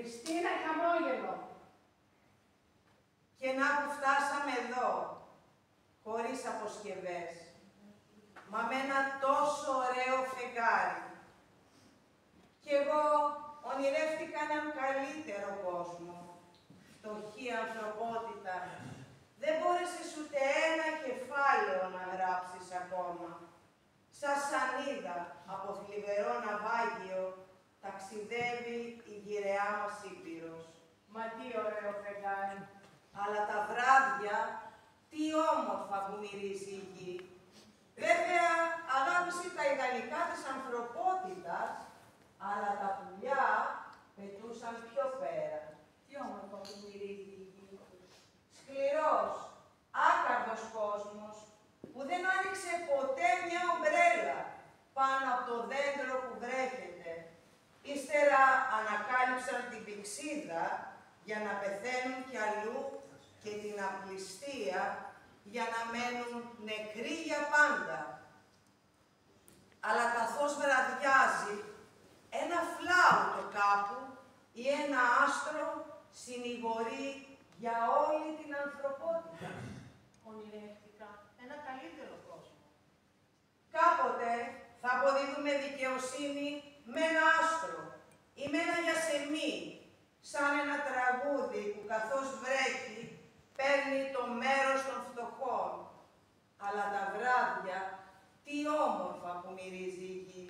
Χριστίνα, χαμόγελο. Και να που φτάσαμε εδώ, χωρίς αποσκευές, μα με ένα τόσο ωραίο φεγγάρι. Κι εγώ ονειρεύτηκα έναν καλύτερο κόσμο, φτωχή ανθρωπότητα. Δεν μπόρεσες ούτε ένα κεφάλαιο να γράψεις ακόμα. Σαν σανίδα από θλιβερό ναυάγιο ταξιδεύει η γυραιά μας Ήπειρος. Μα τι ωραίο φεγγάρι. Αλλά τα βράδια, τι όμορφα που μυρίζει η γη. Βέβαια, αγάπησε τα ιδανικά της ανθρωπότητας, αλλά τα πουλιά πετούσαν πιο πέρα. Τι όμορφα που μυρίζει η γη. Σκληρός, άκαρδος κόσμος, που δεν άνοιξε ποτέ μια ομπρέλα πάνω από το δέντρο που βρέχεται. Ύστερα ανακάλυψαν την πηξίδα για να πεθαίνουν κι αλλού και την απληστία για να μένουν νεκροί για πάντα. Αλλά καθώς βραδιάζει, ένα φλάουτο κάπου ή ένα άστρο συνηγορεί για όλη την ανθρωπότητα. Ονειρεύτηκα ένα καλύτερο κόσμο. Κάποτε θα αποδίδουμε δικαιοσύνη με ένα άστρο ή με ένα γιασεμί, σαν ένα τραγούδι που καθώς βρέχει παίρνει το μέρος των φτωχών. Αλλά τα βράδια, τι όμορφα που μυρίζει η γη.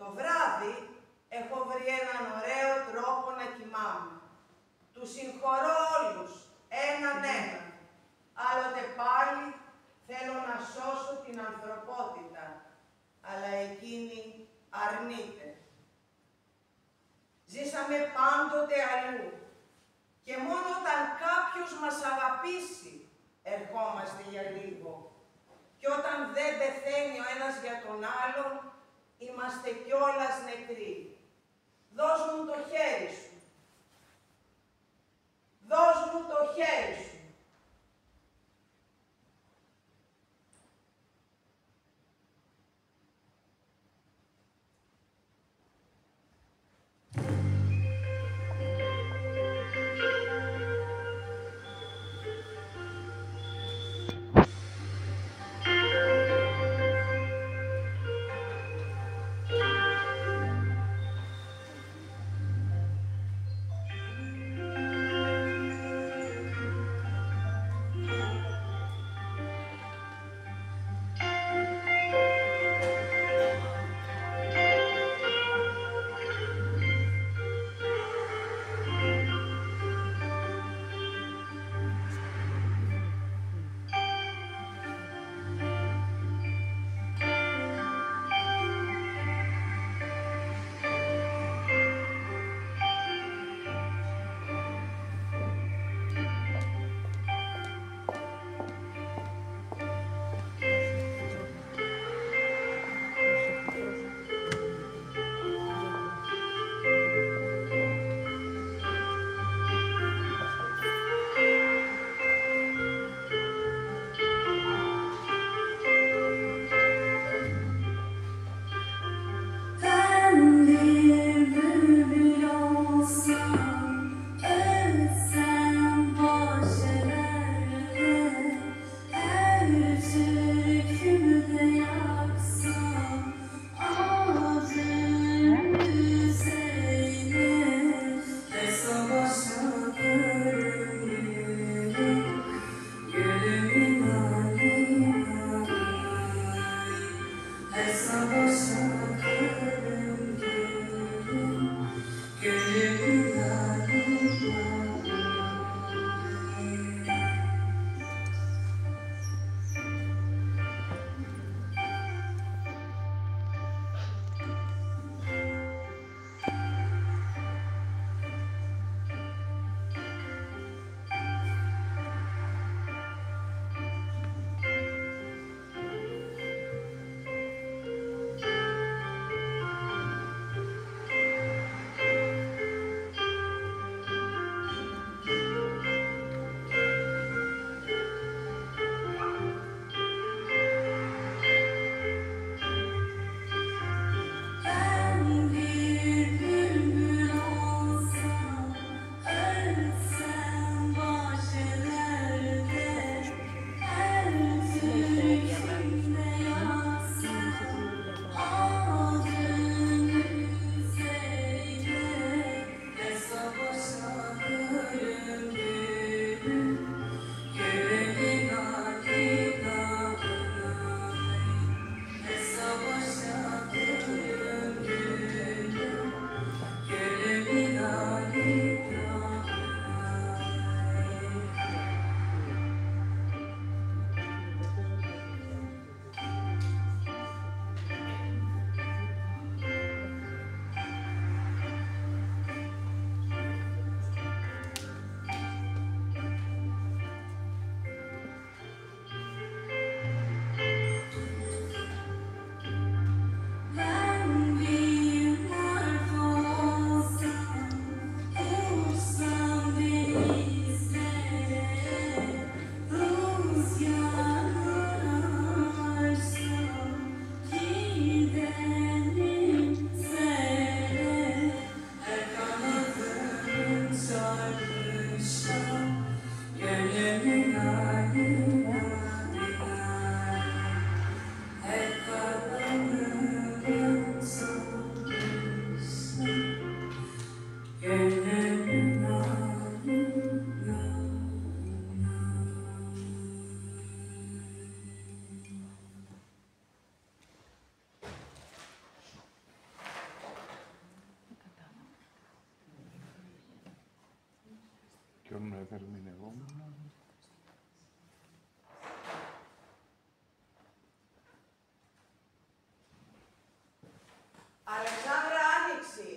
Το βράδυ έχω βρει έναν ωραίο τρόπο να κοιμάμαι. Τους συγχωρώ όλους, έναν. Άλλοτε πάλι θέλω να σώσω την ανθρωπότητα, αλλά εκείνη αρνείται. Ζήσαμε πάντοτε αλλού και μόνο όταν κάποιος μας αγαπήσει ερχόμαστε για λίγο. Και όταν δεν πεθαίνει ο ένας για τον άλλον, είμαστε κιόλας νεκροί. Δώσ' μου το χέρι σου. Δώσ' μου το χέρι σου. Ποιον ερμηνευόμενο. Αλεξάνδρα Άνοιξη.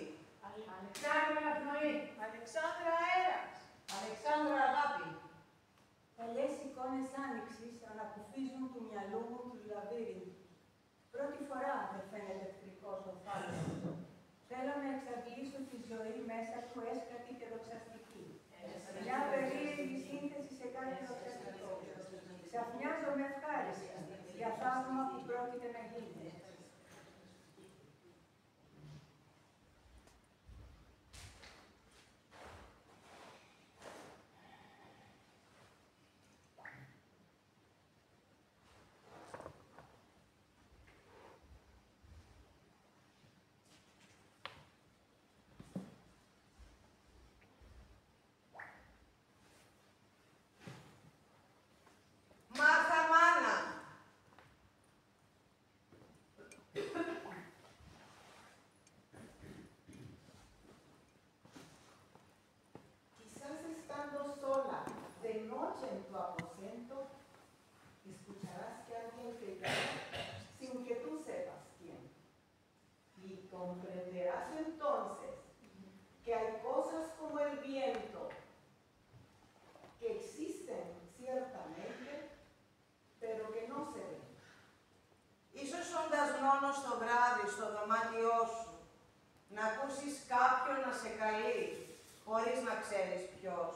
Αλεξάνδρα Πνοή. Αλεξάνδρα Αέρας. Αλεξάνδρα Αγάπη. Παλιές εικόνες άνοιξης ανακουφίζουν του μυαλού μου τους λαβύρινθους. Πρώτη φορά δεν φαίνεται εχθρικός ο θάλαμος. Θέλω να εξαντλήσω τη ζωή μέσα του έσκατη και δοξαστική. Μια περίεργη σύνθεση σε κάτι δοξαστικό. Ξαφνιάζομαι ευχάριστα για θαύμα που πρόκειται να γίνει. Μάρθα Μάνα. Quizás estando sola de noche en tu aposento, escucharás que alguien te llama sin que tú sepas quién. Y comprenderás entonces que hay cosas como el viento que existen ciertamente, pero que no se ven. Ίσως όντας μόνος το βράδυ στο δωμάτιό σου, να ακούσεις κάποιον να σε καλεί, χωρίς να ξέρεις ποιος.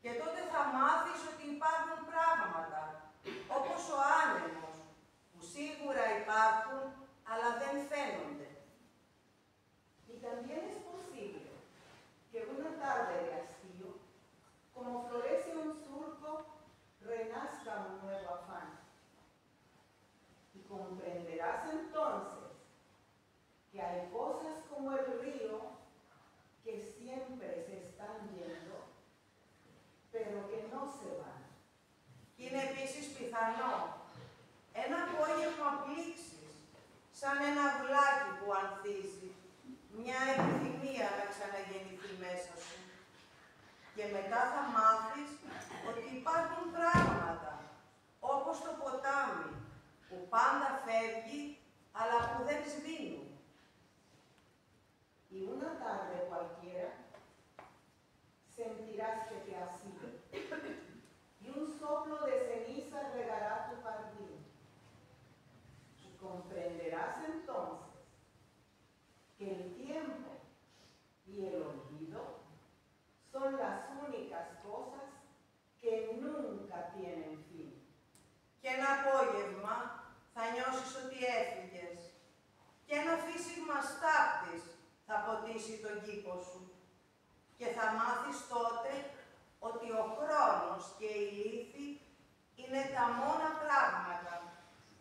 Και τότε θα μάθεις ότι υπάρχουν πράγματα, όπως ο άνεμος, που σίγουρα υπάρχουν, αλλά δεν φαίνονται. Y también es posible que una tarde de hastío, como florece un surco, renazca un nuevo afán. Y comprenderás entonces que hay cosas como el río que siempre se están yendo, pero que no se van. Είναι επίσης πιθανό ένα απόγευμα πλήξης, σαν ένα βλάκι που ανθίζει, μια επιθυμία να ξαναγεννηθεί μέσα σου. Και μετά θα μάθεις ότι υπάρχουν πράγματα, όπως το ποτάμι, που πάντα φεύγει, αλλά που δεν σβήνουν. Y una tarde cualquiera sentirás que te has ido. Y un soplo de ceniza regará tu jardín. Y comprenderás entonces que el tiempo y el olvido son las únicas cosas que nunca tienen fin. Και ένα απόγευμα θα νιώσεις ότι έφυγες και ένα φύσιγμα στάχτης θα ποτίσει τον κήπο σου και θα μάθεις τότε ότι ο χρόνος και η λύθη είναι τα μόνα πράγματα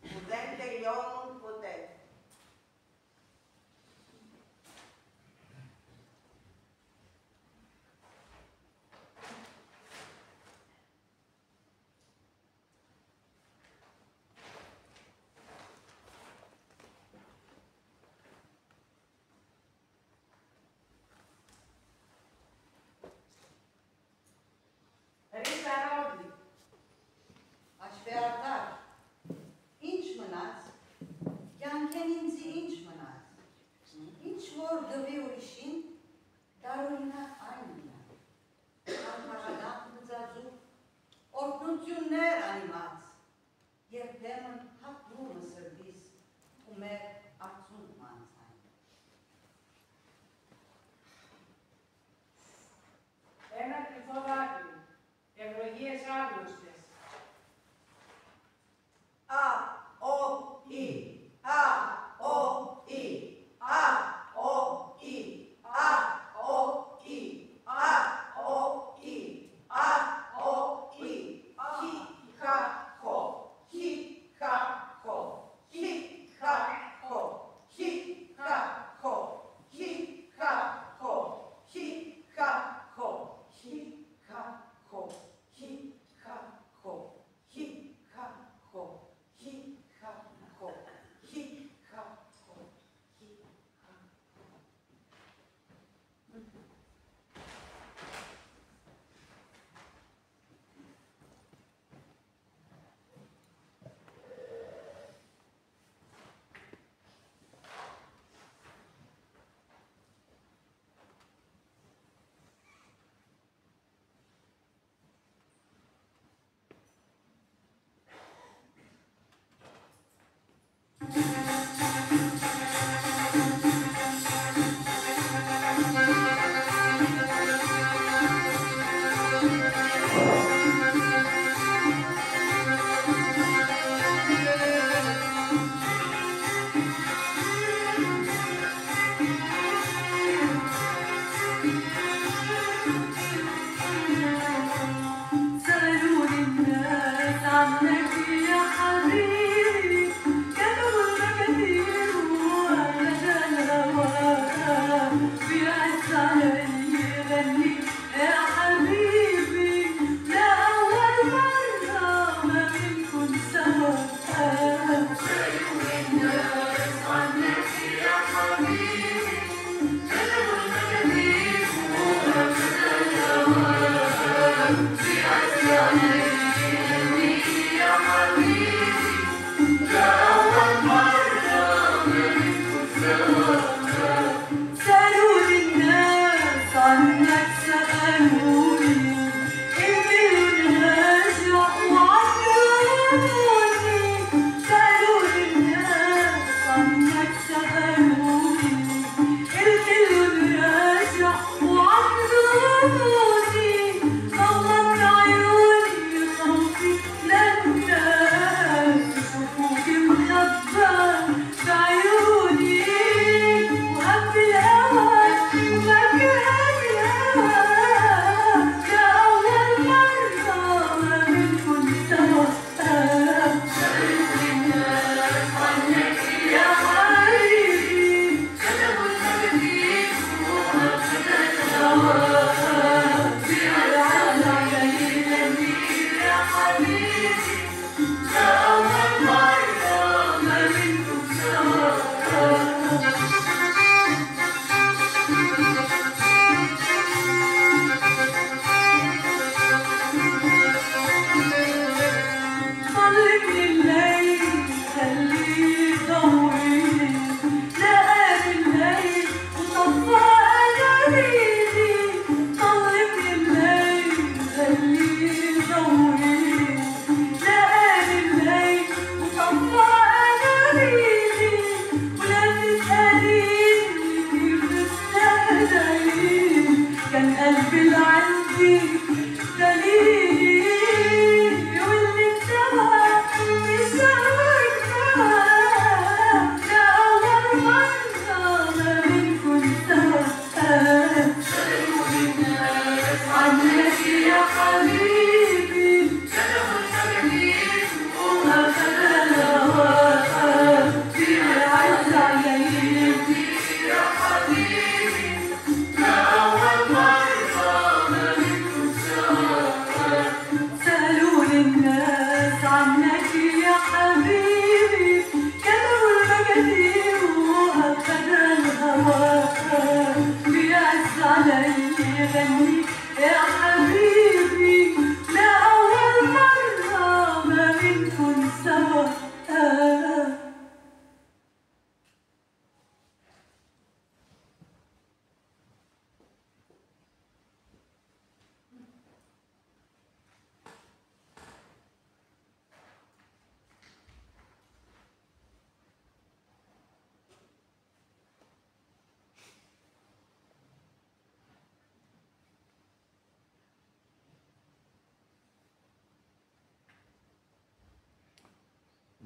που δεν τελειώνουν ποτέ. Ρίζα Ρόντλι. Aș fi arătat. Inci mânați, chiar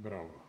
Bravo.